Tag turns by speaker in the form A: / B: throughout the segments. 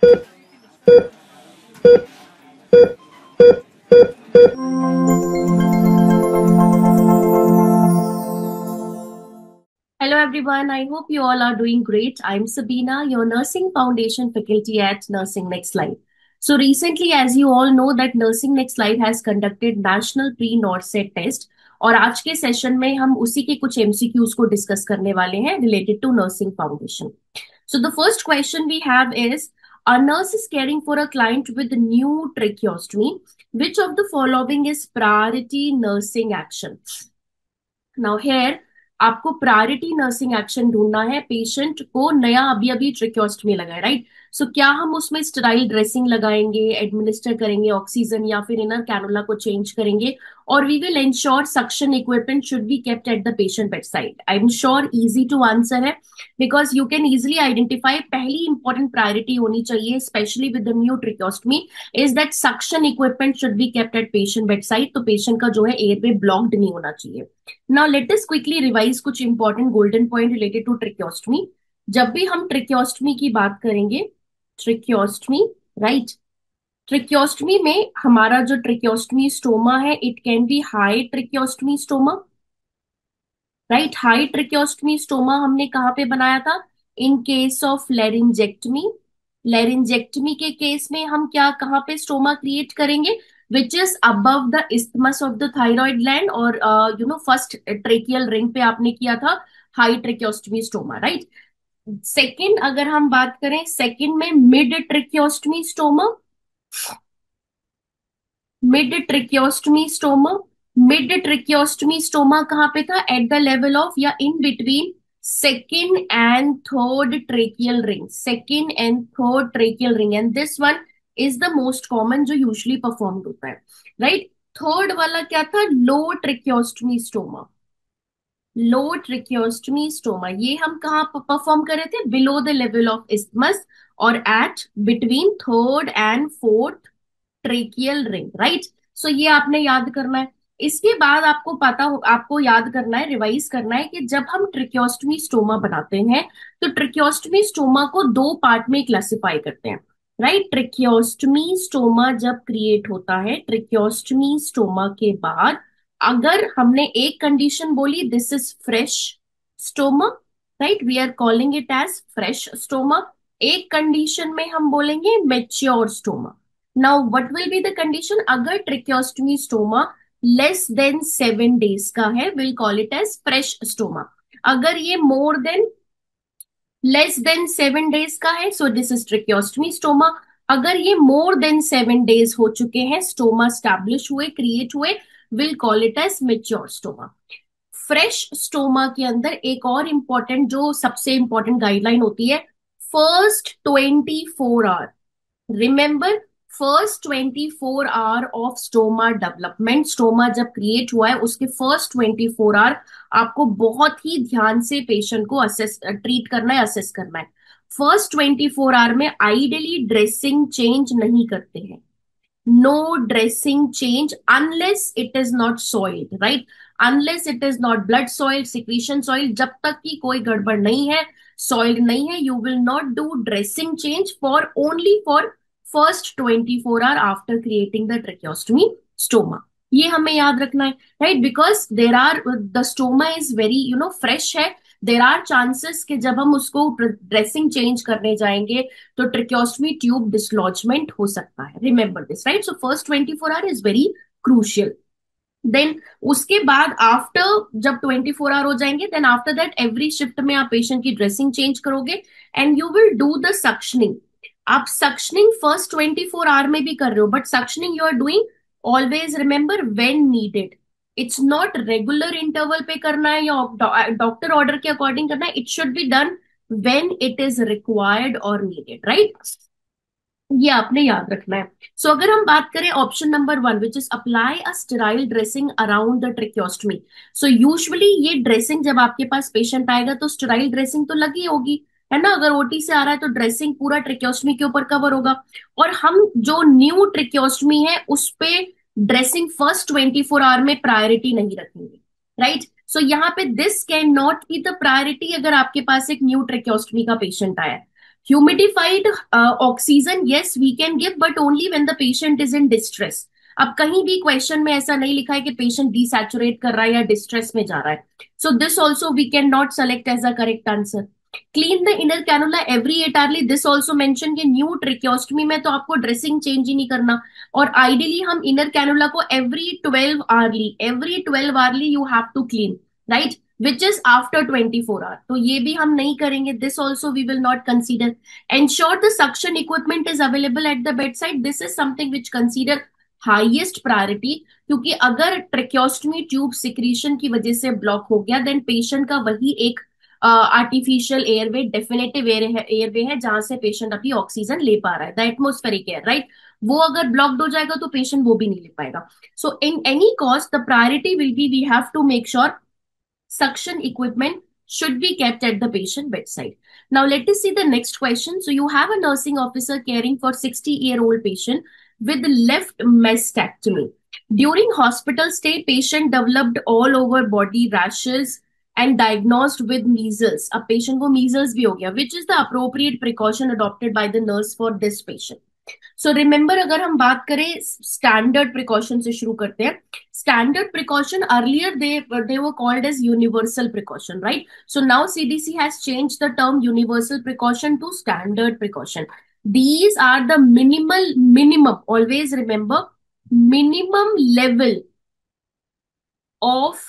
A: Hello everyone, I hope you all are doing great. I'm Sabina, your Nursing Foundation faculty at Nursing Next Life. So recently, as you all know, that Nursing Next Life has conducted National Pre-NORCET test और आज के session में हम उसी के कुछ MCQs को discuss करने वाले हैं related to Nursing Foundation. So the first question we have is, a nurse is caring for a client with new tracheostomy. Which of the following is priority nursing action? Now here आपको priority nursing action ढूंढना है। Patient को नया अभी अभी ट्रिक्योस्टमी लगा है, right? सो क्या हम उसमें स्टेराइल ड्रेसिंग लगाएंगे, एडमिनिस्टर करेंगे ऑक्सीजन, या फिर इनर कैनुला को चेंज करेंगे? और we will ensure suction equipment should be kept at the patient bed side. I am sure easy to answer है, because you can easily identify. पहली important priority होनी चाहिए specially with the new tracheostomy is that suction equipment should be kept at patient bed side. तो patient का जो है airway blocked नहीं होना चाहिए। Now let us quickly revise कुछ important golden point related to tracheostomy. जब भी हम ट्रिक्योस्टमी की बात करेंगे, ट्रिक्योस्टमी, राइट, ट्रिक्योस्टमी में हमारा जो ट्रिक्योस्टमी स्टोमा है, it can be high tracheostomy stoma, right? High tracheostomy stoma हमने कहाँ पे बनाया था? In case of लेरिंजेक्टमी। लेरिंजेक्टमी के केस में हम क्या कहाँ पे स्टोमा क्रिएट करेंगे? Which is above the isthmus of the thyroid gland, और फर्स्ट ट्रेकियल रिंग पे आपने किया था high tracheostomy stoma, right? Second अगर हम बात करें, सेकंड में mid tracheostomy stoma, mid tracheostomy stoma. Mid tracheostomy stoma कहाँ पे था? एट द लेवल ऑफ या in between second and third tracheal ring, second and third tracheal ring, and this one is the most common जो usually performed होता है, right? Third वाला क्या था? लो ट्रिक्योस्टमी स्टोमा। लो ट्रिक्योस्टमी स्टोमा ये हम कहाँ परफॉर्म कर रहे थे? Below the level of isthmus और at between third and fourth tracheal ring, right? So ये आपने याद करना है। इसके बाद आपको पता हो, आपको याद करना है, रिवाइज करना है कि जब हम ट्रिक्योस्टमी स्टोमा बनाते हैं तो ट्रिक्योस्टमी स्टोमा को दो पार्ट में क्लासिफाई करते हैं, राइट? ट्रिक्योस्टमी स्टोमा जब क्रिएट होता है, ट्रिक्योस्टमी स्टोमा के बाद अगर हमने एक कंडीशन बोली, this is fresh stoma, right, we are calling it as fresh stoma. एक कंडीशन में हम बोलेंगे mature stoma. Now what will be the condition? अगर tracheostomy stoma less than 7 days का है, will call it as fresh stoma. अगर ये more than less than 7 days का है, so this is tracheostomy stoma. अगर ये मोर देन 7 days हो चुके हैं, स्टोमा स्टैब्लिश हुए, क्रिएट हुए, will call it as mature stoma. Fresh stoma के अंदर एक और इंपॉर्टेंट, जो सबसे इंपॉर्टेंट गाइडलाइन होती है, first 24 hour, remember, first 24 hour of stoma development, stoma जब क्रिएट हुआ है उसके फर्स्ट 24 आवर आपको बहुत ही ध्यान से पेशेंट को असेस ट्रीट करना है, असेस करना है। फर्स्ट 24 आवर में आइडियली ड्रेसिंग चेंज नहीं करते हैं। No dressing change unless it is not soiled, right? Unless it is not blood soil, secretion soil, जब तक कि कोई गड़बड़ नहीं है, सॉइल्ड नहीं है, you will not do dressing change for only for first 24 hour after creating the tracheostomy stoma. ये हमें याद रखना है, right? Because there are the stoma is very fresh है, देर आर चांसेस कि जब हम उसको ड्रेसिंग चेंज करने जाएंगे तो ट्रिक्योस्टमी ट्यूब डिसलॉजमेंट हो सकता है। Remember this, right? So first 24 hour is very crucial. Then उसके बाद आफ्टर जब 24 आवर हो जाएंगे, then after that every shift में आप पेशेंट की ड्रेसिंग चेंज करोगे and you will do the suctioning. आप सक्शनिंग फर्स्ट 24 आवर में भी कर रहे हो, but suctioning you are doing always, remember, when needed. It's not regular interval पे करना है या डॉक्टर ऑर्डर के अकॉर्डिंग करना है, it should be done when it is required और नीडेड, राइट? ये आपने याद रखना है। सो अगर हम बात करें option number 1, which is apply a sterile dressing around the tracheostomy. So usually ये ड्रेसिंग जब आपके पास पेशेंट आएगा तो स्टेराइल ड्रेसिंग तो लगी होगी, है ना? अगर ओटी से आ रहा है तो ड्रेसिंग पूरा ट्रिक्योस्टमी के ऊपर कवर होगा, और हम जो न्यू ट्रिक्योस्टमी है उस पे ड्रेसिंग फर्स्ट 24 आवर में प्रायोरिटी नहीं रखेंगे, राइट? सो यहाँ पे this can not be the priority अगर आपके पास एक न्यू ट्रिक्योस्टमी का पेशेंट आया है। Humidified oxygen yes we can give, but only when the patient is in distress. अब कहीं भी क्वेश्चन में ऐसा नहीं लिखा है कि पेशेंट डिसैचुरेट कर रहा है या डिस्ट्रेस में जा रहा है, so this also we can not select as a correct answer. Clean the inner cannula every 8 hourly, this also mention कि न्यू ट्रिक्योस्टमी में तो आपको ड्रेसिंग चेंज ही नहीं करना, और आइडियली हम इनर कैनुला को every 12 hourly you have to clean, right, which is after 24 hour, तो ये भी हम नहीं करेंगे, this also we will not consider. Ensure the suction equipment is available at the bed side, this is something which consider highest priority, क्योंकि अगर ट्रेक्योस्टमी tube secretion की वजह से ब्लॉक हो गया, देन पेशेंट का वही एक आर्टिफिशियल एयरवे, डेफिनेटिव एयरवे है जहां से पेशेंट अभी ऑक्सीजन ले पा रहा है, द एटमोस्फेरिक एयर, राइट, वो अगर ब्लॉक्ड हो जाएगा तो पेशेंट वो भी नहीं ले पाएगा। So in any cause the priority will be, we have to make sure suction equipment should be kept at the patient bedside. Now let us see the next question. So you have a nursing officer caring for 60-year-old patient with left mastectomy. During hospital stay, patient developed all over body rashes and diagnosed with measles. अब patient को measles भी हो गया. Which is the appropriate precaution adopted by the nurse for this patient? So remember, अगर हम बात करें standard precaution से शुरू करते हैं। Standard precaution earlier they were called as universal precaution, right, so now CDC has change the term universal precaution to standard precaution. These are the minimum, always remember, minimum level of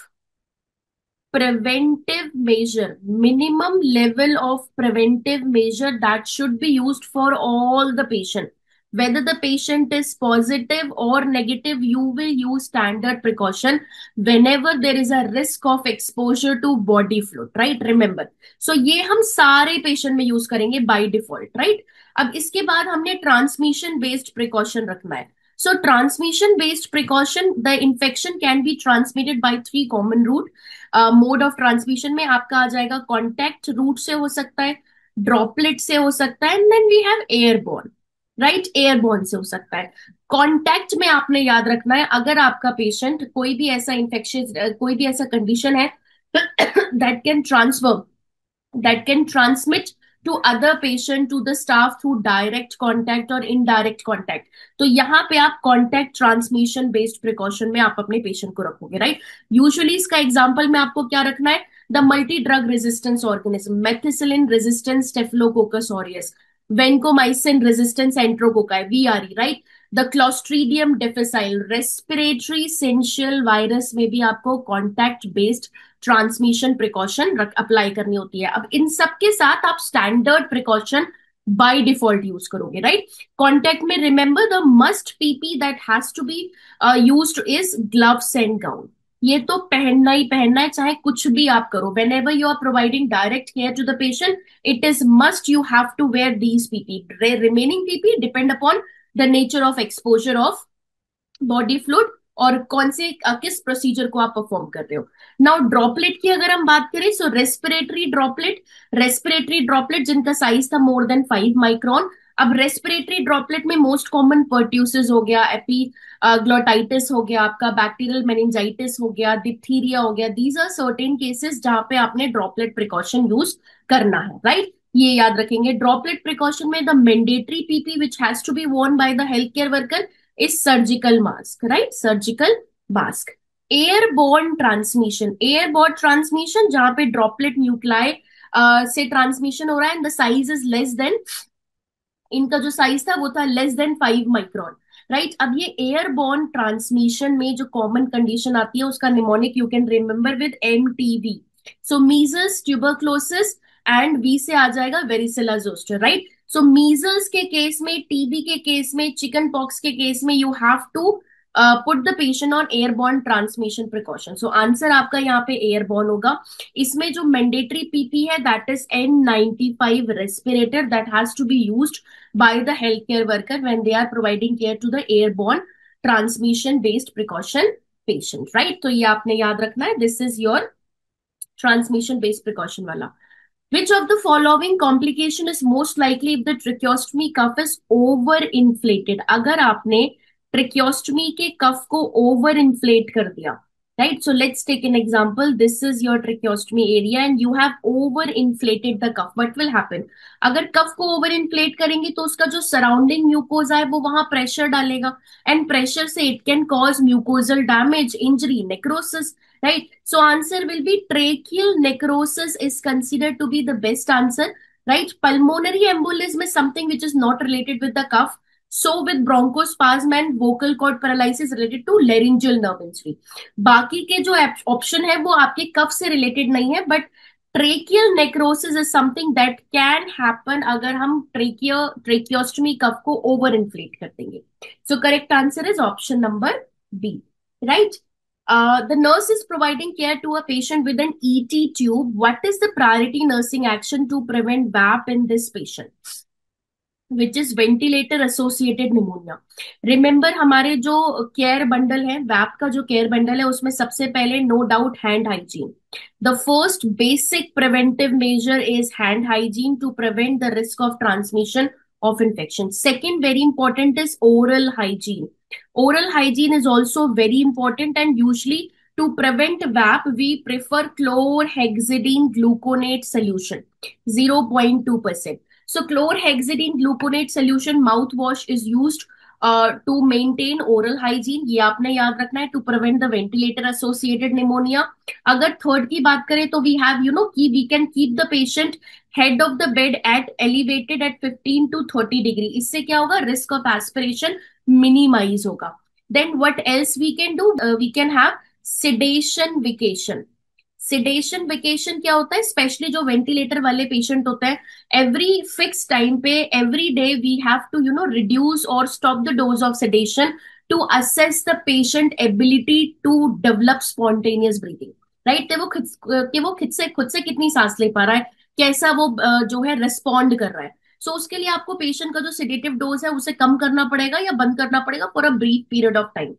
A: preventive measure, minimum level of preventive measure that should be used for all the patient, whether the patient is positive or negative, you will use standard precaution whenever there is a risk of exposure to body fluid, right, remember, so ये हम सारे patient में use करेंगे by default, right। अब इसके बाद हमने transmission based precaution रखना है। So transmission based precaution, the infection can be transmitted by 3 common route। Mode of transmission में आपका आ जाएगा, कॉन्टैक्ट रूट से हो सकता है, ड्रॉपलेट से हो सकता है, and then we have airborne, right, airborne से हो सकता है। कॉन्टैक्ट में आपने याद रखना है, अगर आपका पेशेंट कोई भी ऐसा इन्फेक्शन, कोई भी ऐसा कंडीशन है that can transfer, that can transmit to other patient to the staff through direct contact or indirect contact, तो यहाँ पे आप contact transmission based precaution में आप अपने patient को रखोगे, राइट। यूजुअली इसका एग्जांपल में आपको क्या रखना है, the multi drug resistance organism, methicillin resistance staphylococcus aureus, vancomycin resistance enterococci, VRE, right, the clostridium difficile, respiratory syncytial virus में भी आपको contact based transmission precaution apply करनी होती है। अब इन सब के साथ आप standard precaution by default use करोगे, राइट। कॉन्टैक्ट में remember the must PP that has to be used is gloves and gown, ये तो पहनना ही पहनना है, चाहे कुछ भी आप करो, whenever you are providing direct care to the patient, it is must you have to wear these PP. Remaining PP depend upon the nature of exposure of body fluid और कौन से किस प्रोसीजर को आप perform कर रहे हो। Now droplet की अगर हम बात करें, सो रेस्पिरेटरी ड्रॉपलेट जिनका साइज था मोर देन 5 माइक्रॉन। अब रेस्पिरेटरी ड्रॉपलेट में मोस्ट कॉमन पर्ट्यूसिस हो गया, ग्लोटाइटिस हो गया, आपका बैक्टीरियल मेनिंजाइटिस हो गया, डिप्थीरिया हो गया, दीज आर सर्टेन केसेस जहां पे आपने ड्रॉपलेट प्रिकॉशन यूज करना है, राइट, ये याद रखेंगे। ड्रॉपलेट प्रिकॉशन में the mandatory PP which has to be worn by the health care worker is surgical mask, right, surgical mask। Airborne transmission जहां पे ड्रॉपलेट न्यूक्लाई से ट्रांसमिशन हो रहा है, and the size is less than, इनका जो size था वो था लेस देन 5 माइक्रॉन, राइट। अब ये एयरबोर्न ट्रांसमिशन में जो कॉमन कंडीशन आती है उसका mnemonic you can remember with MTV, so measles, tuberculosis, and V से आ जाएगा varicella zoster, right. So measles के केस में, टीबी के केस में, चिकन पॉक्स के केस में you have to put the patient on airborne transmission precaution, so answer आपका यहाँ पे एयरबॉर्न होगा। इसमें जो मैंडेटरी पीपी है that is N95 respirator that has to be used by the health care worker when they are providing care to the airborne transmission based precaution patient, right, तो ये आपने याद रखना है, this is your transmission based precaution वाला। Which of the following complication is most likely if the tracheostomy cuff is overinflated? अगर आपने tracheostomy के cuff को over inflate कर दिया, right? So let's take an example. This is your tracheostomy area and you have over inflated the cuff. What will happen? अगर कफ को over inflate करेंगे तो उसका जो सराउंडिंग म्यूकोजा है वो वहां प्रेशर डालेगा, एंड प्रेशर से it can cause mucosal damage, injury, necrosis, right? So answer will be tracheal necrosis is considered to be the best answer, right? Pulmonary embolism is something which is not related with the cuff. So with bronchospasm and vocal cord paralysis related to laryngeal nerve injury. बाकी के जो option है वो आपके कफ से related नहीं है, but tracheal necrosis is something that can happen अगर हम ट्रेकियोस्टमी कफ को ओवर इन्फ्लेट कर देंगे. So correct answer is option number B, right? The nurse is providing care to a patient with an ET tube. What is the priority nursing action to prevent VAP in this patient? Which is ventilator associated pneumonia. Remember हमारे जो care bundle है, वैप का जो care bundle है, उसमें सबसे पहले no doubt hand hygiene. The first basic preventive measure is hand hygiene to prevent the risk of transmission of infection. Second, very important is oral hygiene. Oral hygiene is also very important, and usually to prevent VAP, we prefer chlorhexidine gluconate solution, 0.2%. So chlorhexidine gluconate solution mouthwash is used to maintain oral hygiene. ये आपने याद रखना है, to prevent the ventilator associated pneumonia. अगर third की बात करें तो we have, कि we can keep the patient head of the bed at elevated at 15 to 30 degree. इससे क्या होगा? Risk of aspiration minimize होगा. Then what else we can do? We can have sedation vacation. Sedation vacation क्या होता है? Specially जो ventilator वाले patient होते हैं, एवरी फिक्स टाइम पे, every day we have to reduce और stop the dose of sedation to assess the patient ability to develop spontaneous breathing, right? कि वो खुद से कितनी सांस ले पा रहा है, कैसा वो जो है रिस्पॉन्ड कर रहा है. सो उसके लिए आपको पेशेंट का जो सिडेटिव डोज है उसे कम करना पड़ेगा या बंद करना पड़ेगा for a brief period of time.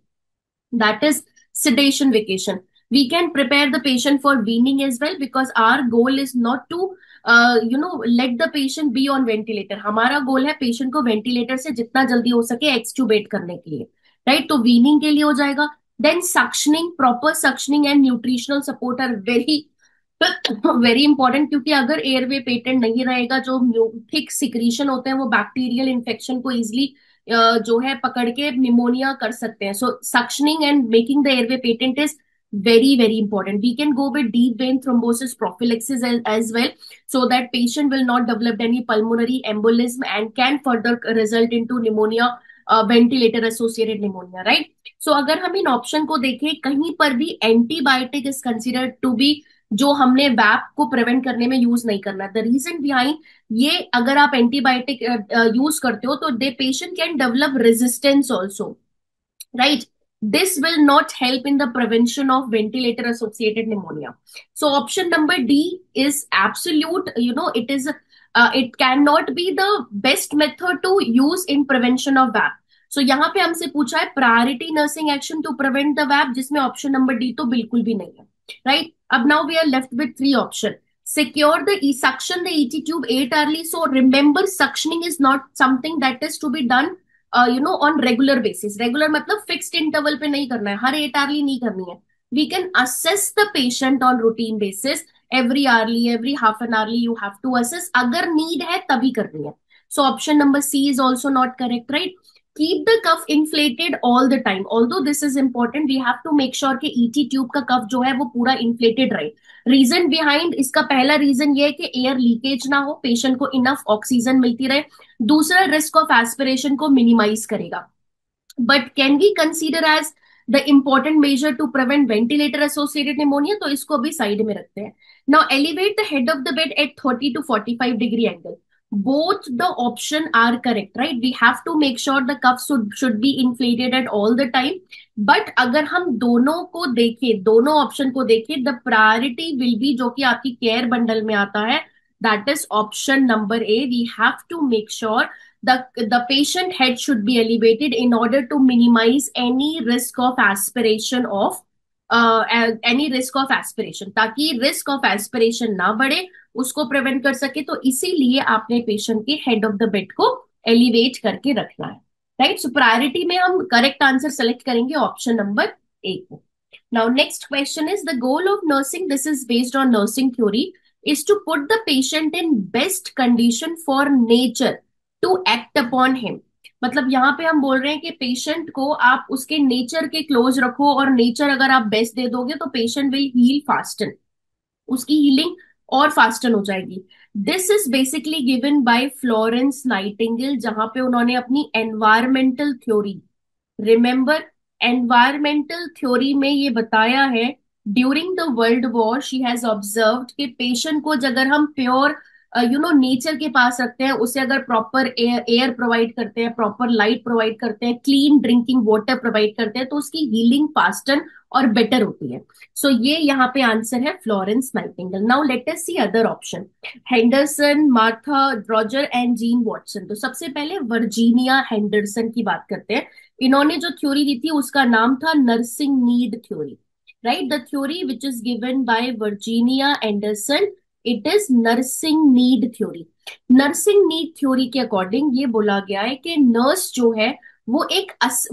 A: That is sedation vacation. We can prepare the patient for weaning as well, because our goal is not to let the patient be on ventilator. हमारा गोल है patient को ventilator से जितना जल्दी हो सके extubate करने के लिए, राइट? तो वीनिंग के लिए हो जाएगा. Then suctioning, proper suctioning and nutritional support are very very important, क्योंकि अगर एयरवे पेटेंट नहीं रहेगा, जो थिक सिक्रीशन होते हैं वो बैक्टीरियल इन्फेक्शन को इजिली जो है पकड़ के निमोनिया कर सकते हैं. So suctioning and making the airway patent is very important. We can go with deep vein thrombosis prophylaxis as well, so that patient will not develop any pulmonary embolism and can further result into pneumonia, ventilator associated pneumonia, right? So अगर हम इन option को देखें, कहीं पर भी antibiotic is considered to be जो हमने वैप को प्रिवेंट करने में यूज नहीं करना. द रीजन बिहाइंड ये, अगर आप एंटीबायोटिक यूज करते हो तो the patient can develop resistance also, right? This will not help in the prevention of ventilator associated pneumonia. So option number D is absolute, it cannot be the best method to use in prevention of VAP. So यहाँ पे हमसे पूछा है priority nursing action to prevent the VAP, जिसमें option number D तो बिल्कुल भी नहीं है, right? अब now we are left with three option. Secure the suction the ET tube 8 hourly. So remember, suctioning is not something that is to be done on regular basis. Regular मतलब fixed interval पे नहीं करना है, हर 8 hourly नहीं करनी है. We can assess the patient on routine basis, every hourly, every half an hourly you have to assess. अगर need है तभी करनी है. So option number C is also not correct, right? Keep the cuff inflated all the time. Although this is important, we have to make sure कि ET tube का cuff जो है वो पूरा इन्फ्लेटेड रहे. रीजन बिहाइंड इसका पहला reason ये है कि एयर लीकेज ना हो, पेशेंट को इनफ ऑक्सीजन मिलती रहे. दूसरा, रिस्क ऑफ एस्पिरेशन को मिनिमाइज करेगा. But can we consider as the important measure to prevent ventilator associated pneumonia, तो इसको अभी साइड में रखते हैं. Now elevate the head of the bed at 30 to 45 degree angle. Both the option are correct, right? We have to make sure the cuff should be inflated at all the time. But अगर हम दोनों को देखें, दोनों option को देखें, the priority will be जो कि आपकी केयर बंडल में आता है, that is option number A. We have to make sure the patient head should be elevated in order to minimize any risk of aspiration ताकि risk of aspiration ना बढ़े, उसको प्रिवेंट कर सके. तो इसीलिए आपने पेशेंट के हेड ऑफ द बेड को एलिवेट करके रखना है, राइट? सो प्रायोरिटी में हम करेक्ट आंसर सेलेक्ट करेंगे ऑप्शन नंबर ए को. Now, next question is the goal of nursing. This is based on nursing theory, is to put the patient in best condition for nature to act upon him. मतलब यहाँ पे हम बोल रहे हैं कि पेशेंट को आप उसके नेचर के क्लोज रखो, और नेचर अगर आप बेस्ट दे दोगे तो पेशेंट विल हील फास्टर, उसकी हीलिंग और फास्टन हो जाएगी। This is basically given by Florence Nightingale, जहां पे उन्होंने अपनी environmental theory, remember, environmental theory में ये बताया है, during the world war she has observed कि पेशेंट को अगर हम प्योर नेचर के पास रखते हैं, उसे अगर प्रॉपर एयर प्रोवाइड करते हैं, प्रॉपर लाइट प्रोवाइड करते हैं, क्लीन ड्रिंकिंग वाटर प्रोवाइड करते हैं, तो उसकी हीलिंग फास्टर और बेटर होती है। सो ये यहाँ पे आंसर है Florence Nightingale. Now let us see other option, Henderson, Martha Roger and Jean Watson. तो सबसे पहले वर्जीनिया हेंडरसन की बात करते हैं। इन्होंने जो थ्योरी दी थी उसका नाम था nursing need theory, right? The theory which is given by Virginia Anderson, it is nursing need theory. Nursing need theory के अकॉर्डिंग ये बोला गया है कि नर्स जो है वो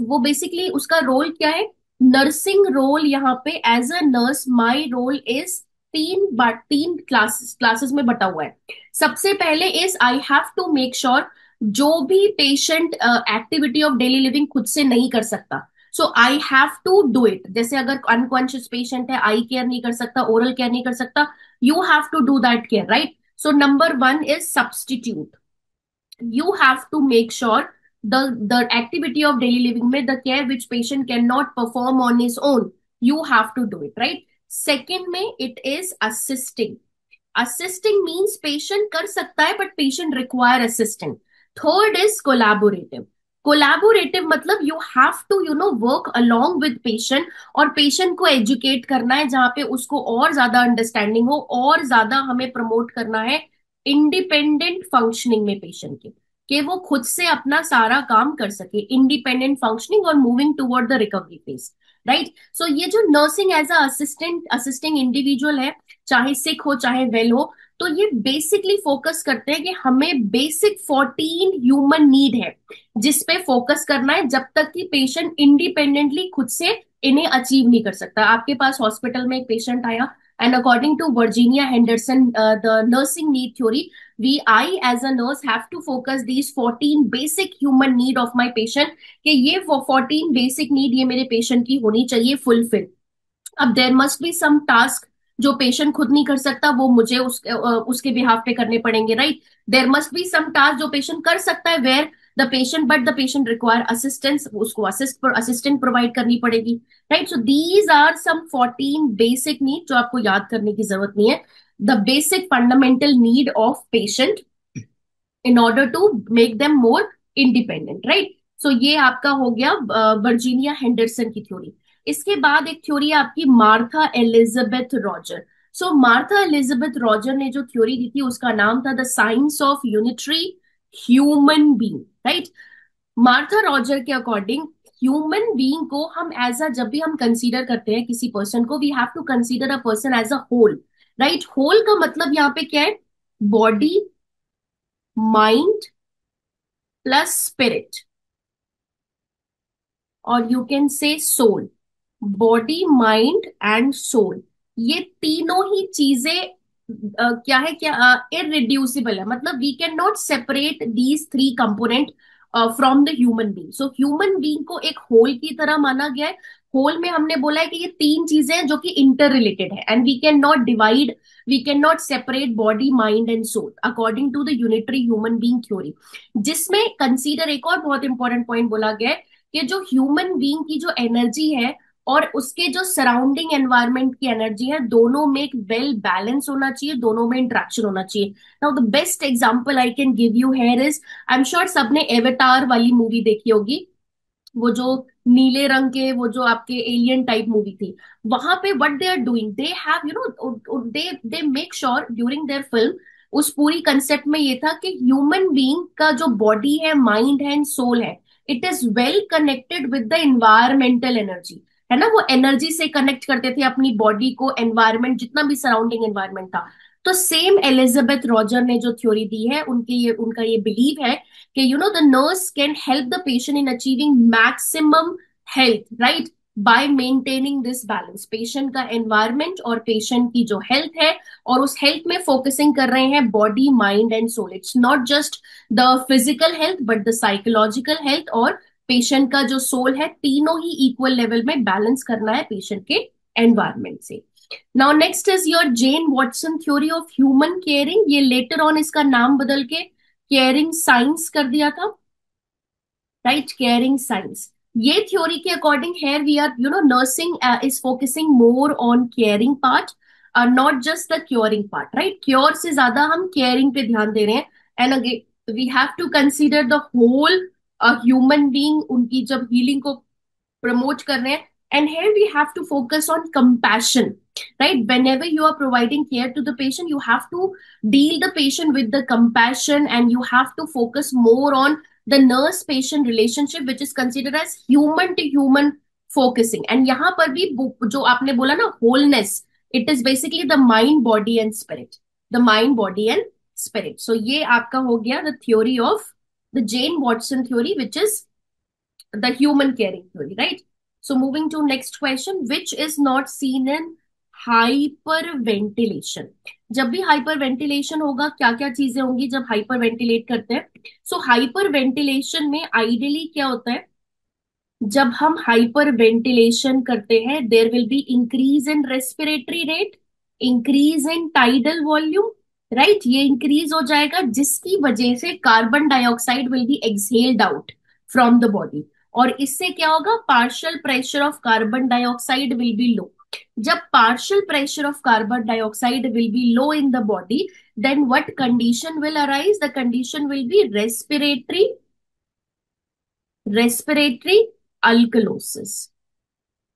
A: वो बेसिकली उसका रोल क्या है, नर्सिंग रोल। यहाँ पे as a nurse my role is तीन क्लासेस में बटा हुआ है। सबसे पहले is I have to make sure जो भी patient activity of daily living खुद से नहीं कर सकता, so I have to do it. जैसे अगर अनकॉन्शियस पेशेंट है, आई केयर नहीं कर सकता, ओरल केयर नहीं कर सकता, you have to do that care, right? So number one is substitute. You have to make sure the activity of daily living में the care which patient cannot perform on his own, you have to do it, right? Second में it is assisting. Assisting means patient कर सकता है but patient require assistant. Third is collaborative. Collaborative मतलब you have to work along with patient, और patient को educate करना है जहां पे उसको और ज्यादा अंडरस्टैंडिंग हो, और ज्यादा हमें प्रमोट करना है इंडिपेंडेंट फंक्शनिंग में पेशेंट के, कि वो खुद से अपना सारा काम कर सके, इंडिपेंडेंट फंक्शनिंग और moving toward the recovery phase, right? So ये जो nursing as a assisting individual है, चाहे सिक हो चाहे वेल हो, तो ये बेसिकली फोकस करते हैं कि हमें बेसिक 14 ह्यूमन नीड है जिस पे फोकस करना है, जब तक कि पेशेंट इंडिपेंडेंटली खुद से इन्हें अचीव नहीं कर सकता। आपके पास हॉस्पिटल में एक पेशेंट आया, and according to Virginia Henderson the nursing need theory, we I as a nurse have to focus these 14 basic human need of my patient, कि ये 14 बेसिक नीड ये मेरे पेशेंट की होनी चाहिए फुलफिल। अब there must be some task जो patient खुद नहीं कर सकता, वो मुझे उसके बिहाफ पे करने पड़ेंगे, right? There must be some task जो पेशेंट कर सकता है, where the patient require assistance, उसको असिस्टेंट प्रोवाइड करनी पड़ेगी, right? So these are some 14 basic need जो आपको याद करने की जरूरत नहीं है, the basic fundamental need of patient in order to make them more independent, right? So ये आपका हो गया वर्जीनिया हेंडरसन की थ्योरी। इसके बाद एक थ्योरी है आपकी मार्था एलिजाबेथ रॉजर। सो मार्था एलिजाबेथ रॉजर ने जो थ्योरी दी थी उसका नाम था the science of unitary human being, right? Martha Roger के अकॉर्डिंग ह्यूमन बीइंग को हम एज अ, जब भी हम कंसीडर करते हैं किसी पर्सन को, we have to consider a person as a whole, right? Whole का मतलब यहाँ पे क्या है, बॉडी, माइंड प्लस स्पिरिट, और you can say soul. Body, mind and soul, ये तीनों ही चीजें क्या है, क्या इररिड्यूसिबल है, मतलब we can not separate these three component from the human being. So human being को एक होल की तरह माना गया है। होल में हमने बोला है कि ये तीन चीजें हैं जो कि इंटर रिलेटेड है, and we can not divide, we can not separate body, mind and soul according to the unitary human being theory. जिसमें कंसीडर एक और बहुत इंपॉर्टेंट पॉइंट बोला गया है कि जो ह्यूमन बीइंग की जो एनर्जी है और उसके जो सराउंडिंग एनवायरनमेंट की एनर्जी है, दोनों में एक वेल बैलेंस होना चाहिए, दोनों में इंट्रैक्शन होना चाहिए। Now the best example I can give you here is, I am sure सबने एवेटार वाली मूवी देखी होगी, वो जो नीले रंग के, वो जो आपके एलियन टाइप मूवी थी, वहां पे what they are doing, they have they make sure during their film, उस पूरी कंसेप्ट में ये था कि ह्यूमन बीइंग का जो बॉडी है, माइंड है एंड सोल है, it is well connected with the environmental energy, है ना? वो एनर्जी से कनेक्ट करते थे अपनी बॉडी को, एनवायरमेंट जितना भी सराउंडिंग एनवायरमेंट था। तो सेम एलिजाबेथ रॉजर ने जो थ्योरी दी है, उनका ये बिलीव है कि the nurse can help the patient in achieving maximum health, right? Bye maintaining this balance, patient का एनवायरमेंट और पेशेंट की जो हेल्थ है, और उस हेल्थ में फोकसिंग कर रहे हैं body mind and soul. It's not just the physical health but the psychological health और पेशेंट का जो सोल है, तीनों ही इक्वल लेवल में बैलेंस करना है पेशेंट के एनवायरमेंट से। Now next is your Jean Watson theory of human caring. ये लेटर ऑन इसका नाम बदल के केयरिंग साइंस कर दिया था, राइट, केयरिंग साइंस। ये थ्योरी के according here we are nursing is focusing more on caring part, not just the curing part, right. Cure से ज्यादा हम केयरिंग पे ध्यान दे रहे हैं। And again we have to consider the whole human being, उनकी जब हीलिंग को प्रमोट कर रहे हैं। And here we have to focus on compassion, right? Whenever you are providing care to the patient, you have to deal the patient with the compassion, and you have to focus more on the nurse patient relationship, which is considered as human to human focusing. And यहाँ पर भी जो आपने बोला ना wholeness, it is basically the mind body and spirit, the mind body and spirit. So ये आपका हो गया the theory of the Jane Watson theory, which is the human caring theory, right? So moving to next question, which is not seen in hyperventilation? जब भी hyperventilation होगा, क्या क्या चीजें होंगी जब hyperventilate करते हैं? So hyperventilation में ideally क्या होता है, जब हम hyperventilation करते हैं there will be increase in respiratory rate, increase in tidal volume, right? ये increase हो जाएगा जिसकी वजह से carbon dioxide will be exhaled out from the body, और इससे क्या होगा, partial pressure of carbon dioxide will be low. जब partial pressure of carbon dioxide will be low in the body, then what condition will arise, the condition will be respiratory alkalosis,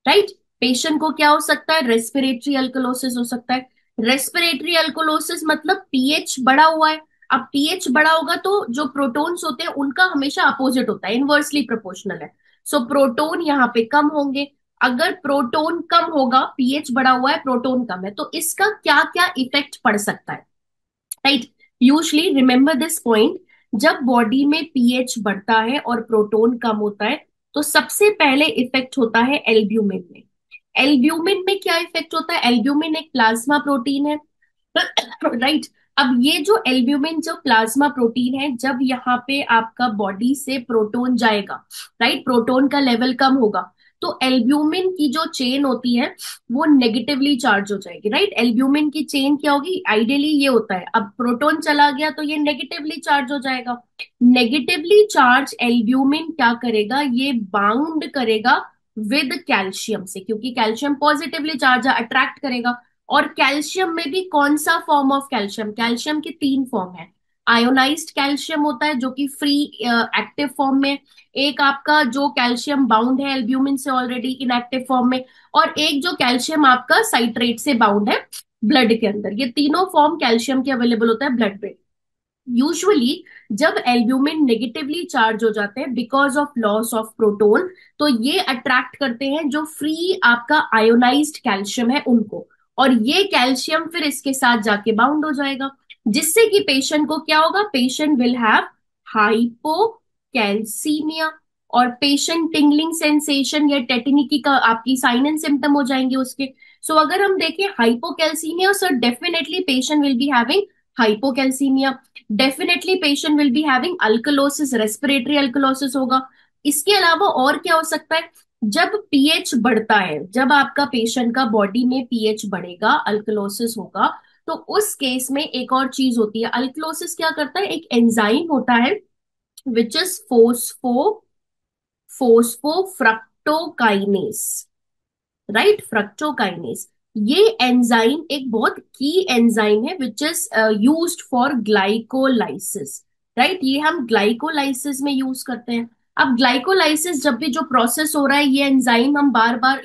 A: right. Patient को क्या हो सकता है, respiratory alkalosis हो सकता है। Respiratory alkalosis मतलब पीएच बढ़ा हुआ है। अब पीएच बढ़ा होगा तो जो प्रोटॉन्स होते हैं उनका हमेशा अपोजिट होता है, इनवर्सली प्रोपोर्शनल है। सो प्रोटॉन यहाँ पे कम होंगे। अगर प्रोटॉन कम होगा, पीएच बढ़ा हुआ है, प्रोटॉन कम है, तो इसका क्या क्या इफेक्ट पड़ सकता है, right. Usually remember this point, जब बॉडी में पीएच बढ़ता है और प्रोटॉन कम होता है, तो सबसे पहले इफेक्ट होता है एल्ब्यूमिन में। एल्ब्यूमिन में क्या इफेक्ट होता है, एल्ब्यूमिन एक प्लाज्मा प्रोटीन है, राइट। अब ये जो एल्ब्यूमिन जो प्लाज्मा प्रोटीन है, जब यहाँ पे आपका बॉडी से प्रोटॉन जाएगा, राइट, प्रोटॉन का लेवल कम होगा, तो एल्ब्यूमिन की जो चेन होती है वो नेगेटिवली चार्ज हो जाएगी, राइट। एल्ब्यूमिन की चेन क्या होगी, आइडियली ये होता है, अब प्रोटॉन चला गया तो ये नेगेटिवली चार्ज हो जाएगा। नेगेटिवली चार्ज एल्ब्यूमिन क्या करेगा, ये बाउंड करेगा विद कैल्शियम से, क्योंकि कैल्शियम पॉजिटिवली चार्ज अट्रैक्ट करेगा। और कैल्शियम में भी कौन सा फॉर्म ऑफ कैल्शियम, कैल्शियम के तीन फॉर्म है। आयोनाइज्ड कैल्शियम होता है जो कि फ्री एक्टिव फॉर्म में, एक आपका जो कैल्शियम बाउंड है एल्ब्यूमिन से ऑलरेडी इनएक्टिव फॉर्म में, और एक जो कैल्शियम आपका साइट्रेट से बाउंड है ब्लड के अंदर। ये तीनों फॉर्म कैल्शियम के अवेलेबल होता है ब्लड में। यूजुअली जब एल्ब्यूमिन नेगेटिवली चार्ज हो जाते हैं because of loss of proton, तो ये अट्रैक्ट करते हैं जो फ्री आपका आयोनाइज्ड कैल्शियम है उनको, और ये कैल्शियम फिर इसके साथ जाके बाउंड हो जाएगा, जिससे कि पेशेंट को क्या होगा, पेशेंट विल हैव हाइपोकैल्सीमिया, और पेशेंट टिंगलिंग सेंसेशन या टेटनिकी का आपकी साइन एंड सिम्टम हो जाएंगे उसके। सो अगर हम देखें hypocalcaemia, so definitely patient will be having hypocalcaemia, definitely patient will be having alkalosis, respiratory alkalosis होगा। इसके अलावा और क्या हो सकता है, जब पीएच बढ़ता है, जब आपका पेशेंट का बॉडी में पीएच बढ़ेगा, अल्कलोसिस होगा, तो उस केस में एक और चीज होती है। अल्कलोसिस क्या करता है, एक एंजाइम होता है विच इज फोस्फोफ्रक्टोकाइनेस, राइट, फ्रक्टोकाइनेस। ये एंजाइम एक बहुत की एंजाइम है which is used for glycolysis, right. ये हम ग्लाइकोलाइसिस में यूज करते हैं। अब ग्लाइकोलाइसिस जब भी जो प्रोसेस हो रहा है, ये एंजाइम हम बार बार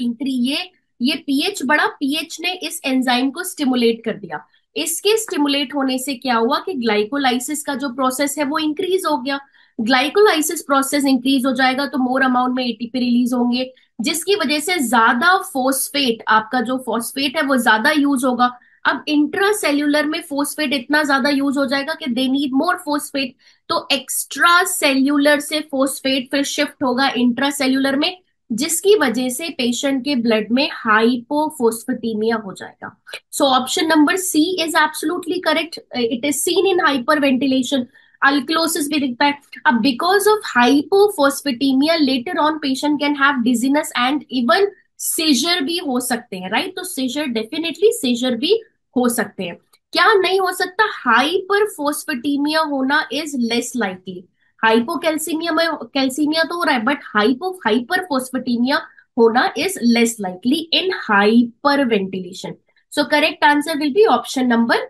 A: ये पीएच बढ़ा, पीएच ने इस एंजाइम को स्टिमुलेट कर दिया। इसके स्टिमुलेट होने से क्या हुआ कि ग्लाइकोलाइसिस का जो प्रोसेस है वो इंक्रीज हो गया। ग्लाइकोलाइसिस प्रोसेस इंक्रीज हो जाएगा तो मोर अमाउंट में एटीपी रिलीज होंगे, जिसकी वजह से ज्यादा फोस्फेट, आपका जो फोस्फेट है वो ज्यादा यूज होगा। अब इंट्रा सेल्यूलर में फोस्फेट इतना ज्यादा यूज हो जाएगा कि दे नीड मोर फोस्फेट, तो एक्स्ट्रा सेल्यूलर से फोस्फेट फिर शिफ्ट होगा इंट्रा सेल्यूलर में, जिसकी वजह से पेशेंट के ब्लड में हाइपोफोस्फेटीमिया हो जाएगा। So option number C is absolutely correct, it is seen in hyperventilation. Alkalosis भी दिखता है। अब because of hypophosphatemia later on patient can have dizziness and even seizure भी हो सकते हैं, राइट? तो सीजर, डेफिनेटली सीजर भी हो सकते हैं। क्या नहीं हो सकता? हाइपर फोस्फेटीमिया होना इज लेस लाइकली। हाइपोकैल्सीमिया में कैल्सीमिया तो हो रहा है, बट हाइपर फोस्फेटीमिया होना is less likely in hyper ventilation. So correct answer will be option number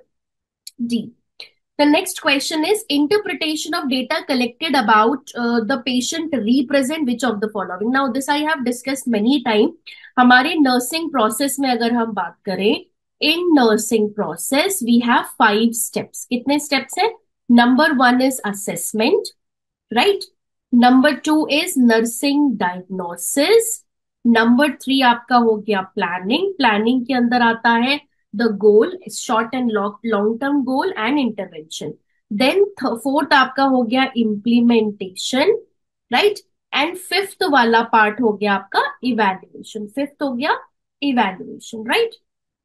A: D. The next question is interpretation of data collected about the patient represent which of the following. Now this I have discussed many time. हमारे nursing process में अगर हम बात करें, in nursing process we have 5 steps. कितने steps हैं? Number 1 is assessment, right? Number 2 is nursing diagnosis. Number 3 आपका हो गया planning. Planning के अंदर आता है the goal, short and long term goal and intervention. Then fourth आपका हो गया implementation, right? And fifth वाला part हो गया आपका evaluation. Fifth हो गया evaluation, right?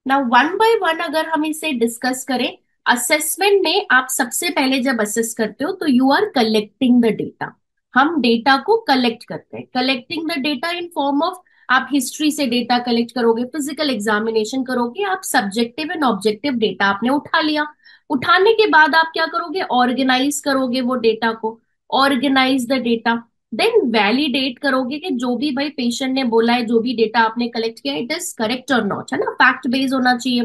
A: Now one by one अगर हम इसे डिस्कस करें, असेसमेंट में आप सबसे पहले जब असेस करते हो तो you are collecting the data. हम डेटा को कलेक्ट करते हैं, collecting the data in form of, आप हिस्ट्री से डेटा कलेक्ट करोगे, फिजिकल एग्जामिनेशन करोगे, आप सब्जेक्टिव एंड ऑब्जेक्टिव डेटा आपने उठा लिया। उठाने के बाद आप क्या करोगे? ऑर्गेनाइज करोगे वो डेटा को, organise the data. Then validate करोगे कि जो भी भाई पेशेंट ने बोला है, जो भी डेटा आपने कलेक्ट किया, इट इज करेक्ट और नॉट, है ना, फैक्ट बेस्ड होना चाहिए।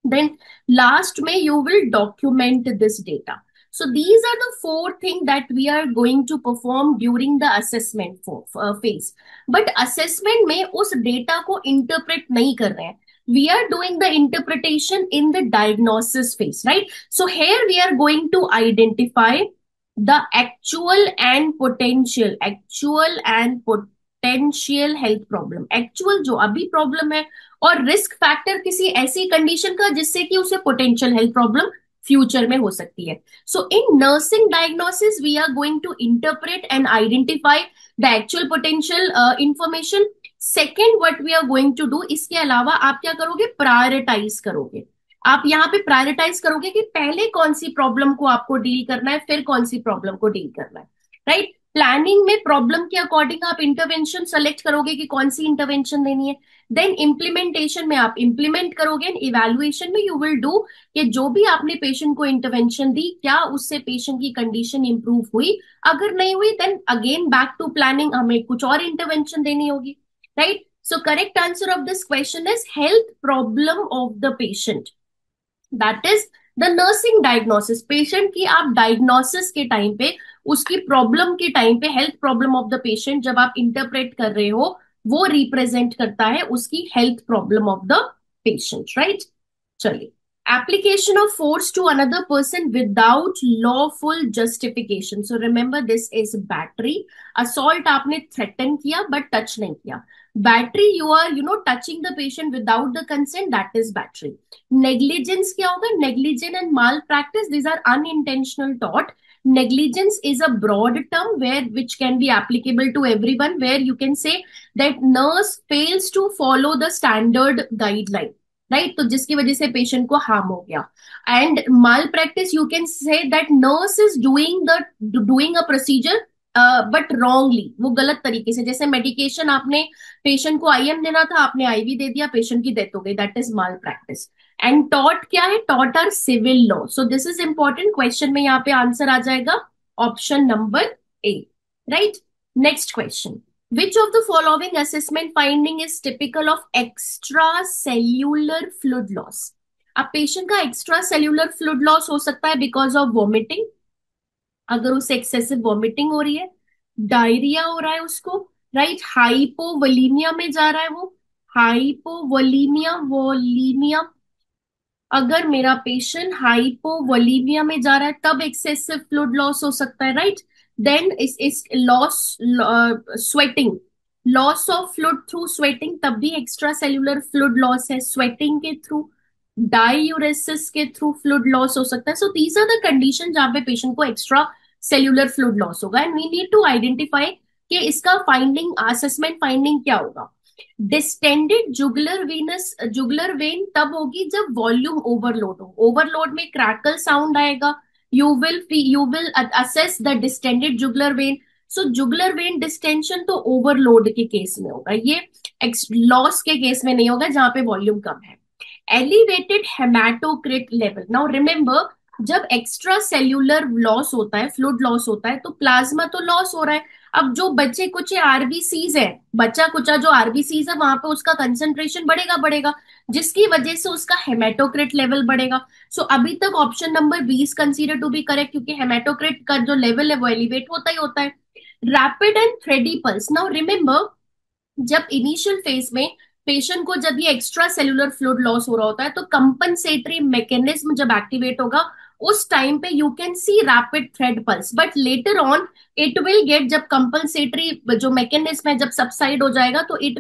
A: देन लास्ट में you will document this data. So these are the 4 thing that we are going to perform during the assessment phase. But assessment में उस data को interpret नहीं कर रहे हैं, we are doing the interpretation in the diagnosis phase, right? So here we are going to identify the actual and potential health problem, actual जो अभी problem है, और रिस्क फैक्टर किसी ऐसी कंडीशन का जिससे कि उसे पोटेंशियल हेल्थ प्रॉब्लम फ्यूचर में हो सकती है। So in nursing diagnosis we are going to interpret and identify the actual potential information. Second what we are going to do, इसके अलावा आप क्या करोगे? प्रायोरिटाइज करोगे। आप यहाँ पे प्रायोरिटाइज करोगे कि पहले कौन सी प्रॉब्लम को आपको डील करना है, फिर कौन सी प्रॉब्लम को डील करना है, राइट? प्लानिंग में प्रॉब्लम के अकॉर्डिंग आप इंटरवेंशन सेलेक्ट करोगे कि कौन सी इंटरवेंशन देनी है। देन इम्प्लीमेंटेशन में आप इम्प्लीमेंट करोगे, एंड इवैल्यूएशन में यू विल डू कि जो भी आपने पेशेंट को इंटरवेंशन दी, क्या उससे पेशेंट की कंडीशन इंप्रूव हुई? अगर नहीं हुई then again back to planning, हमें कुछ और इंटरवेंशन देनी होगी, right? So correct answer of this question is health problem of the patient, that is the nursing diagnosis. Patient की आप डायग्नोसिस के टाइम पे, उसकी प्रॉब्लम के टाइम पे, health problem of the patient जब आप इंटरप्रेट कर रहे हो, वो रिप्रेजेंट करता है उसकी health problem of the patient, right? चलिए, application of force to another person without lawful justification. So remember this is battery. Assault आपने थ्रेटन किया बट टच नहीं किया। Battery, you are touching the patient without the consent, that is battery. Negligence क्या होगा? Negligent and malpractice, these are unintentional टॉट। Negligence is a broad term which can be applicable to everyone, where you can say that nurse fails to follow the standard guideline, right? तो जिसकी वजह से patient को harm हो गया। And mall practice, you can say that nurse is doing a procedure but wrongly, वो गलत तरीके से, जैसे मेडिकेशन आपने पेशेंट को आईएम देना था, आपने आईवी दे दिया, पेशेंट की डेथ हो गई, that is malpractice. And टॉट क्या है? टॉट are civil law. So this is important question में, यहाँ पे आंसर आ जाएगा option number A, right? Next question, which of the following assessment finding is typical of extracellular fluid loss? अब पेशेंट का एक्स्ट्रा सेल्यूलर फ्लूइड लॉस हो सकता है बिकॉज ऑफ वॉमिटिंग, अगर उसे एक्सेसिव वॉमिटिंग हो रही है, डायरिया हो रहा है उसको, राइट? हाइपोवोलीमिया में जा रहा है वो, हाइपोवोलीमिया, वोलीमिया, अगर मेरा पेशेंट हाइपोवोलीमिया में जा रहा है तब एक्सेसिव फ्लूइड लॉस हो सकता है, राइट? देन इस loss, sweating, loss of fluid through sweating, तब भी एक्स्ट्रा सेल्यूलर फ्लूइड लॉस है। स्वेटिंग के थ्रू, डायूरेसिस के थ्रू फ्लूइड लॉस हो सकता है। So these are the condition जहां पे पेशेंट को एक्स्ट्रा सेल्यूलर फ्लूइड लॉस होगा, and we need to identify कि इसका फाइंडिंग, असेसमेंट फाइंडिंग क्या होगा। Distended jugular venous, jugular vein तब होगी जब वॉल्यूम ओवरलोड हो। ओवरलोड में क्रैकल साउंड आएगा, you will assess the distended jugular vein. So jugular vein distension तो ओवरलोड के केस में होगा, ये लॉस के केस में नहीं होगा जहां पे वॉल्यूम कम है। Elevated haematocrit level, now remember, जब एक्स्ट्रा सेल्यूलर लॉस होता है, फ्लूइड लॉस होता है, तो प्लाज्मा तो लॉस हो रहा है। अब जो बचे कुछ आरबीसीज है, बचा कुचा जो आरबीसीज है, वहां पे उसका कंसंट्रेशन बढ़ेगा बढ़ेगा, जिसकी वजह से उसका हेमाटोक्रिट लेवल बढ़ेगा। सो अभी तक option number 20 consider to be correct, क्योंकि हेमाटोक्रिट का जो लेवल है वो एलिवेट होता ही होता है। Rapid and थ्रेडी pulse, now remember, जब इनिशियल फेज में पेशेंट को जब ये एक्स्ट्रा सेल्यूलर फ्लूइड लॉस हो रहा होता है, तो कंपनसेटरी मैकेनिज्म जब एक्टिवेट होगा, उस टाइम पे you can see rapid thread pulse, but later on it will get, जब कंपनसेटरी जो मैकेनिज्म है जब सबसाइड हो जाएगा, तो it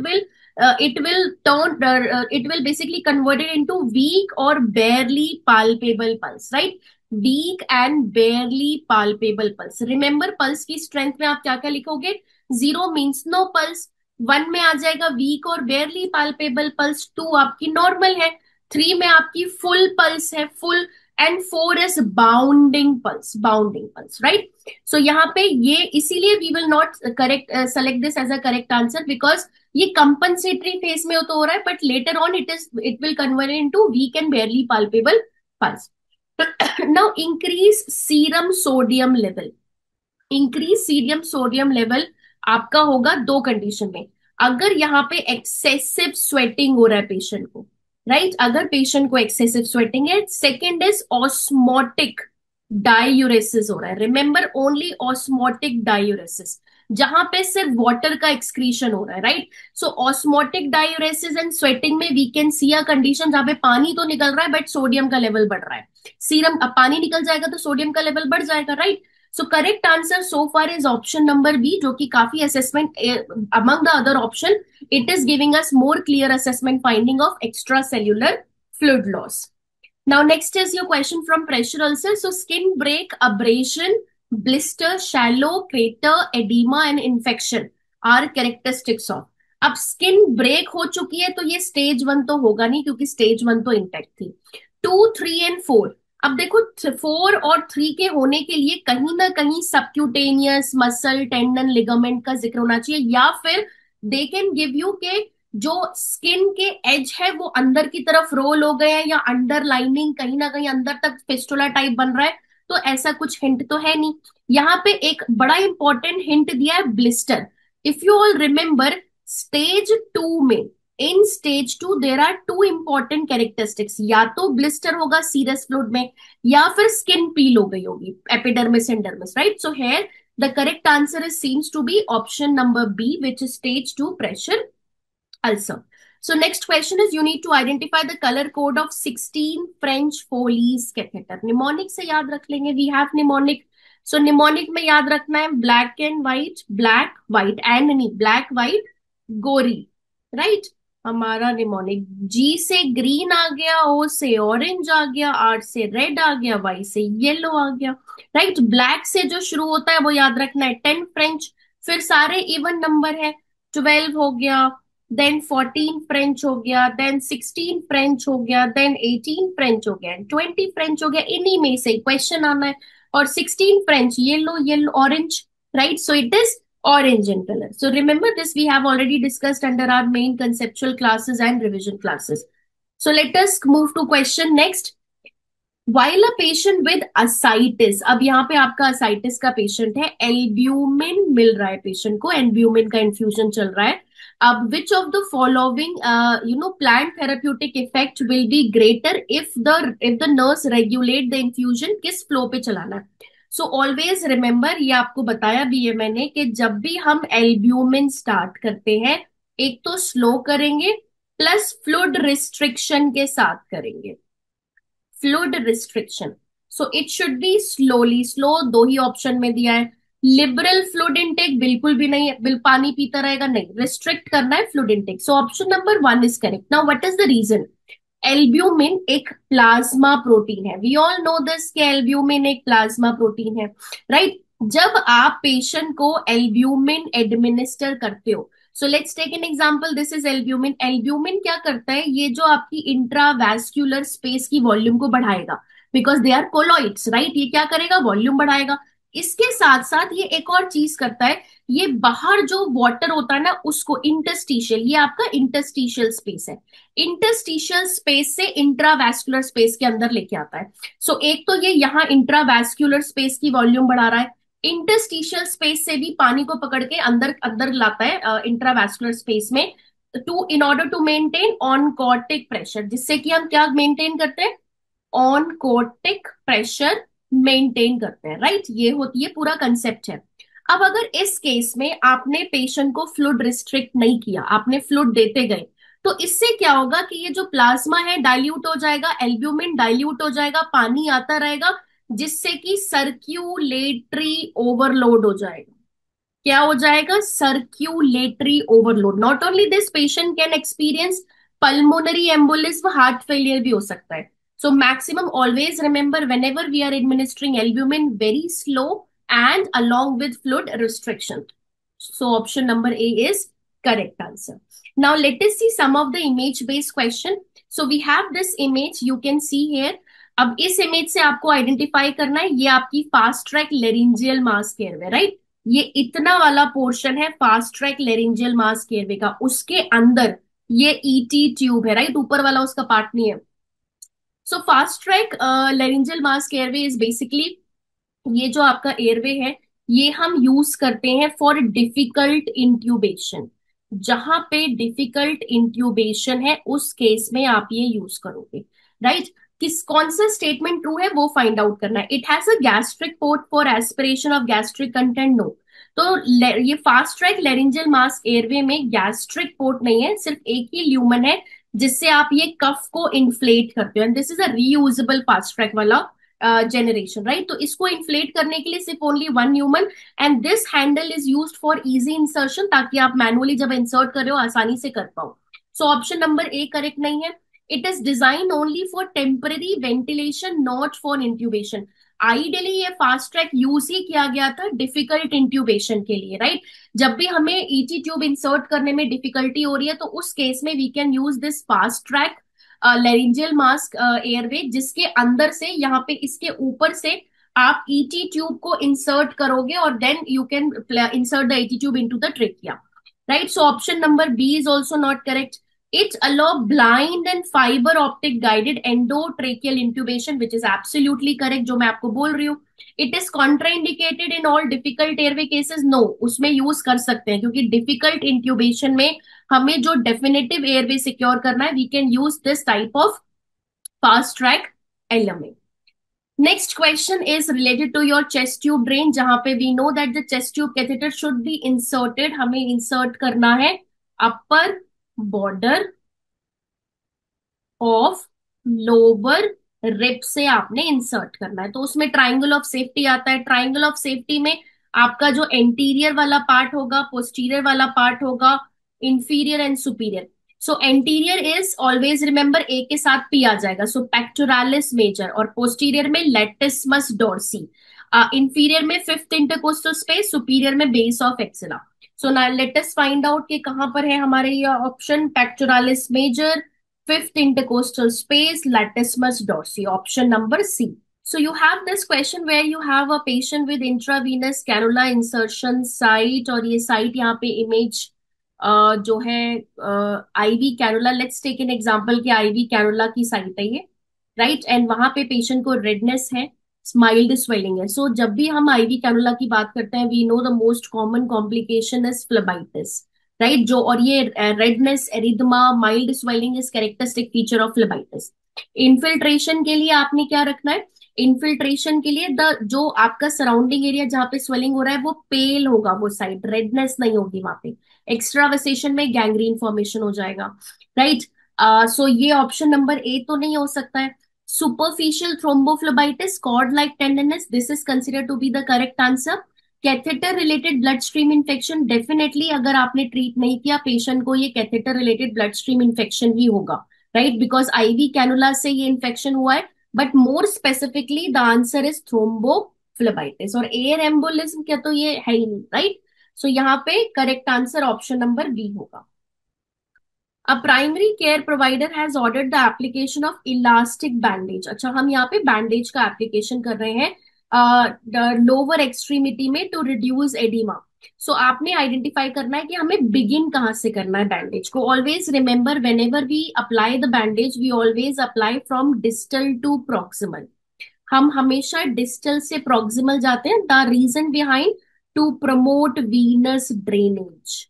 A: will basically converted into weak और barely palpable pulse, right. Weak and barely palpable pulse. Remember, pulse की strength में आप क्या क्या लिखोगे? 0 मीन्स नो पल्स, 1 में आ जाएगा वीक और बेयरली पाल्पेबल पल्स, 2 आपकी नॉर्मल है, 3 में आपकी फुल पल्स है, full, and 4 is bounding pulse, bounding pulse, right. So यहाँ पे ये इसीलिए we will not correct select this as a correct answer, because ये कंपनसेटरी फेज में तो हो रहा है, but later on it will convert into weak and barely palpable pulse. Now increase serum sodium level. Increase serum sodium level आपका होगा दो condition में। अगर यहाँ पे एक्सेसिव स्वेटिंग हो रहा है पेशेंट को, राइट, अगर पेशेंट को एक्सेसिव स्वेटिंग है। सेकेंड इज ऑस्मोटिक डायूरेसिस हो रहा है। रिमेंबर, ओनली ऑस्मोटिक डायूरेसिस, जहां पे सिर्फ वाटर का एक्सक्रीशन हो रहा है, right. So osmotic diuresis and sweating में we can see a condition जहां पे पानी तो निकल रहा है बट सोडियम का लेवल बढ़ रहा है। सीरम, अब पानी निकल जाएगा तो सोडियम का लेवल बढ़ जाएगा, right. So correct answer so far is option number B, जो कि काफी assessment among the other option, it is giving us more clear assessment finding of extra cellular fluid loss. Now, next is your question from pressure ulcer. So, skin break, abrasion, blister, shallow, crater, edema and infection are characteristics of. अब skin break हो चुकी है तो ये stage 1 तो होगा नहीं, क्योंकि स्टेज 1 तो इंटैक्ट थी। 2, 3 एंड 4, अब देखो 4 और 3 के होने के लिए कहीं ना कहीं सबक्यूटेनियस मसल टेंडन लिगामेंट का जिक्र होना चाहिए, या फिर दे कैन गिव यू के जो स्किन के एज है वो अंदर की तरफ रोल हो गए हैं, या अंडरलाइनिंग कहीं ना कहीं अंदर तक फिस्टुला टाइप बन रहा है। तो ऐसा कुछ हिंट तो है नहीं। यहाँ पे एक बड़ा इंपॉर्टेंट हिंट दिया है, blister. If you all remember, stage 2 में, in stage 2 there are two important characteristics, या तो ब्लिस्टर होगा सीरस फ्लूइड में, या फिर स्किन पील हो गई होगी, epidermis and dermis, right. So here the correct answer is seems to be option number B, which is stage 2 pressure ulcer. So next question is, you need to identify the color code of 16 French Foley's catheter. Mnemonic से याद रख लेंगे, we have mnemonic. So mnemonic में याद रखना है black and white, black, white, and नहीं, black, white, गोरी, right? हमारा निमोनिक जी से ग्रीन आ गया, ओ से ऑरेंज आ गया, आर से रेड आ गया, वाई से येलो आ गया, राइट। ब्लैक से जो शुरू होता है वो याद रखना है 10 फ्रेंच, फिर सारे इवन नंबर है, 12 हो गया, देन 14 फ्रेंच हो गया, देन 16 फ्रेंच हो गया, देन 18 फ्रेंच हो गया, 20 फ्रेंच हो गया। इन्हीं में से क्वेश्चन आना है। और 16 French, yellow, yellow, orange, right. So it is orange in color. So remember this we have already discussed under our main conceptual classes and revision classes. So let us move to question next. While a patient with ascites, अब यहाँ पे आपका ascites का patient है, albumin मिल रहा है patient को, albumin का इन्फ्यूजन चल रहा है। अब which of the following plant therapeutic effect will be greater if the nurse regulate the infusion, किस फ्लो पे चलाना है। सो ऑलवेज रिमेंबर, ये आपको बताया भी है मैंने, कि जब भी हम एल्ब्यूमिन स्टार्ट करते हैं, एक तो स्लो करेंगे प्लस फ्लूइड रिस्ट्रिक्शन के साथ करेंगे, fluid restriction. So it should be slowly, slow दो ही ऑप्शन में दिया है। लिबरल फ्लूइड इनटेक बिल्कुल भी नहीं है, पानी पीता रहेगा, नहीं, रिस्ट्रिक्ट करना है fluid intake. So option number 1 is correct. Now what is the reason? Albumin एक प्लाज्मा प्रोटीन है, वी ऑल नो दिस कि एल्ब्यूमिन एक प्लाज्मा प्रोटीन है, राइट। जब आप पेशेंट को एल्ब्यूमिन एडमिनिस्टर करते हो, so let's take an example, this is albumin. Albumin क्या करता है, ये जो आपकी इंट्रावैस्कुलर स्पेस की वॉल्यूम को बढ़ाएगा, because they are colloids, right. ये क्या करेगा, वॉल्यूम बढ़ाएगा। इसके साथ साथ ये एक और चीज करता है, ये बाहर जो वाटर होता है ना उसको, इंटरस्टिशियल, ये आपका इंटरस्टिशियल स्पेस है, इंटरस्टिशियल स्पेस से इंट्रावैस्कुलर स्पेस के अंदर लेके आता है। सो एक तो ये यहाँ इंट्रावैस्कुलर स्पेस की वॉल्यूम बढ़ा रहा है, इंटरस्टिशियल स्पेस से भी पानी को पकड़ के अंदर अंदर लाता है इंट्रावैस्कुलर स्पेस में, to in order to maintain oncotic pressure, जिससे कि हम क्या मेंटेन करते हैं, ऑनकोटिक प्रेशर मेंटेन करते हैं, राइट। ये होती है, पूरा कंसेप्ट है। अब अगर इस केस में आपने पेशेंट को फ्लूइड रिस्ट्रिक्ट नहीं किया, आपने फ्लूइड देते गए, तो इससे क्या होगा कि ये जो प्लाज्मा है डाइल्यूट हो जाएगा, एल्ब्यूमिन डाइल्यूट हो जाएगा, पानी आता रहेगा, जिससे कि सर्क्यूलेटरी ओवरलोड हो जाएगा। क्या हो जाएगा, circulatory overload. Not only this, patient can experience pulmonary embolism, heart failure भी हो सकता है। So maximum always remember, whenever we are administering albumin, very slow and along with fluid restriction. So option number A is correct answer. Now let us see some of the image based question. So we have this image, you can see here. अब इस image से आपको identify करना है, ये आपकी fast track laryngeal mask airway, right. ये इतना वाला पोर्शन है fast track laryngeal mask airway का, उसके अंदर ये ईटी ट्यूब है, राइट, ऊपर वाला उसका पार्ट नहीं है। So fast track laryngeal mask airway is basically, ये जो आपका एयरवे है, ये हम यूज करते हैं फॉर डिफिकल्ट इंट्यूबेशन। जहां पे डिफिकल्ट इंट्यूबेशन है उस केस में आप ये यूज करोगे, राइट। किस कौन सा स्टेटमेंट ट्रू है वो फाइंड आउट करना है। It has a gastric port for aspiration of gastric content, no. तो ये fast track laryngeal mask airway में गैस्ट्रिक पोर्ट नहीं है, सिर्फ एक ही ल्यूमन है जिससे आप ये कफ को इन्फ्लेट करते हो, and this is a reusable fast track वाला जनरेशन, राइट। तो इसको इन्फ्लेट करने के लिए सिर्फ only one human, and this handle is used for easy insertion, ताकि आप मैनुअली जब इंसर्ट कर रहे हो आसानी से कर पाओ। सो ऑप्शन नंबर ए करेक्ट नहीं है। It is design only for temporary ventilation, not for intubation. Ideally ये फास्ट ट्रैक यूज ही किया गया था डिफिकल्ट इंट्यूबेशन के लिए, राइट। जब भी हमें ईटी ट्यूब इंसर्ट करने में डिफिकल्टी हो रही है तो उस केस में we can use this fast track laryngeal mask airway, जिसके अंदर से यहाँ पे इसके ऊपर से आप ईटी ट्यूब को इंसर्ट करोगे और then you can insert the ET tube into the trachea, right. So option number B is also not correct. It allow blind and fiber optic guided endotracheal intubation, which is absolutely correct, जो मैं आपको बोल रही हूँ। It is contraindicated in all difficult airway cases, no, उसमें use कर सकते हैं, क्योंकि डिफिकल्ट इंट्यूबेशन में हमें जो डेफिनेटिव एयरवे सिक्योर करना है, we can use this type of fast track LMA. Next question is related to your chest tube drain, जहां पे we know that the chest tube catheter should be inserted, हमें insert करना है upper border of lower rib से आपने insert करना है। तो उसमें ट्राइंगल ऑफ सेफ्टी आता है। ट्राइंगल ऑफ सेफ्टी में आपका जो एंटीरियर वाला पार्ट होगा, पोस्टीरियर वाला पार्ट होगा, inferior and superior. So anterior is always remember A के साथ पी आ जाएगा, सो पेक्टोरालिस मेजर, और पोस्टीरियर में लेटिसमस डॉर्सी, इंफीरियर में फिफ्थ इंटरकोस्टल स्पेस, सुपीरियर में base of axilla. So now let us find out कि कहां पर है हमारे ये option, pectoralis major, fifth intercostal space, latissimus dorsi, option number C. So you have this question where you have a patient with intravenous cannula insertion site, और ये site यहाँ पे image जो है IV cannula, let's take an example कि IV cannula की site है ये, right, and वहां पे patient को redness है, माइल्ड स्वेलिंग है। सो जब भी हम आईवी कैनुला की बात करते हैं, we know the most common complication is phlebitis, right. जो और ये redness, erythema, mild swelling is characteristic feature of phlebitis. Infiltration के लिए आपने क्या रखना है, इन्फिल्ट्रेशन के लिए द जो आपका सराउंडिंग एरिया जहां पे स्वेलिंग हो रहा है वो पेल होगा, वो साइड रेडनेस नहीं होगी वहां पे। एक्स्ट्रावेसेशन में गैंग्रीन फॉर्मेशन हो जाएगा, राइट। सो ये ऑप्शन नंबर ए तो नहीं हो सकता है। Superficial thrombophlebitis, cord-like tenderness, this is considered to be the correct answer. Catheter related blood stream infection, definitely अगर आपने ट्रीट नहीं किया पेशेंट को, ये catheter related blood stream infection ही होगा, राइट, बिकॉज आईवी कैनुला से ये इन्फेक्शन हुआ है। But more specifically the answer is thrombo phlebitis, और एयर एम्बोलिज्म क्या, तो ये है ही नहीं, राइट। सो यहाँ पे correct answer option number B होगा। A primary care provider has ordered the application of elastic bandage. अच्छा, हम यहाँ पे बैंडेज का एप्लीकेशन कर रहे हैं लोअर एक्सट्रीमिटी में टू रिड्यूस एडिमा। सो आपने आइडेंटिफाई करना है कि हमें बिगिन कहाँ से करना है बैंडेज को। Always remember, whenever we apply the bandage we always apply from distal to proximal. हम हमेशा डिस्टल से प्रॉक्सिमल जाते हैं। The reason behind, to promote venous drainage,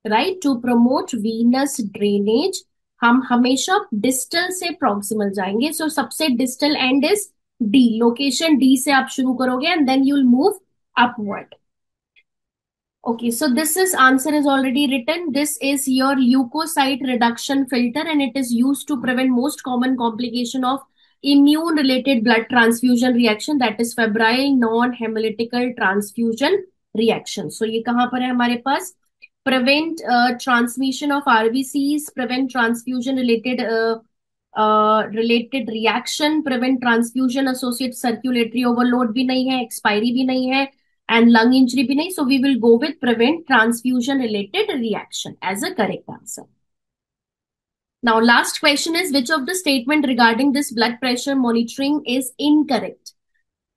A: right, to promote venous drainage हम हमेशा डिस्टल से proximal जाएंगे। So सबसे distal end is D, location D से आप शुरू करोगे and then you will move upward. Okay, so this is answer is already written. This is your leukocyte reduction filter and it is used to prevent most common complication of immune related blood transfusion reaction, that is febrile non-hemolytical transfusion reaction. So ये कहाँ पर है हमारे पास? Prevent transmission of RBCs, prevent transfusion related reaction, prevent transfusion associated circulatory overload भी नहीं है, expiry भी नहीं है, and lung injury भी नहीं. So we will go with prevent transfusion related reaction as a correct answer. Now last question is, which of the statement regarding this blood pressure monitoring is incorrect?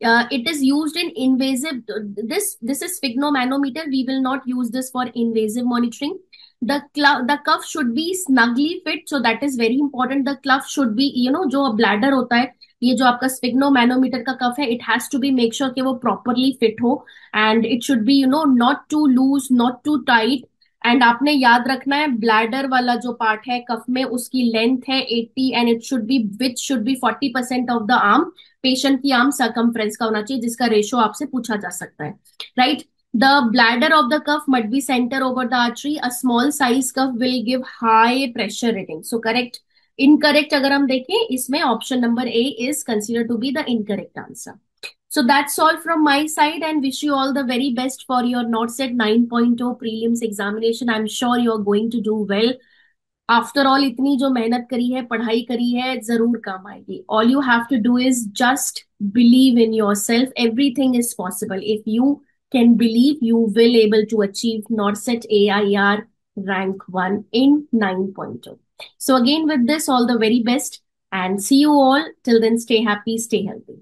A: It is used in invasive, this is sphygmomanometer. We will not use this for invasive monitoring. The cuff should be snugly fit, so that is very important. The cuff should be, जो bladder होता है, ये जो आपका sphygmomanometer का cuff है, it has to be make sure कि वो properly fit हो, and it should be not too loose, not too tight. And आपने याद रखना है, ब्लैडर वाला जो पार्ट है कफ में, उसकी लेंथ है 80 and it should be, which should be 40% of the arm. Patient की आर्म सर्कमफ्रेंस का होना चाहिए, जिसका रेशो आपसे पूछा जा सकता है, right. The bladder of the cuff must be centre over the artery. A small size cuff will give high pressure reading. So correct, incorrect अगर हम देखें इसमें, option number A is consider to be the incorrect answer. So that's all from my side and wish you all the very best for your NORCET 9.0 prelims examination. I'm sure you're going to do well. After all, इतनी जो मेहनत करी है, पढ़ाई करी है, जरूर काम आएगी. All you have to do is just believe in yourself. Everything is possible. If you can believe, you will able to achieve NORCET AIR rank 1 in 9.0. So again with this, all the very best and see you all. Till then, stay happy, stay healthy.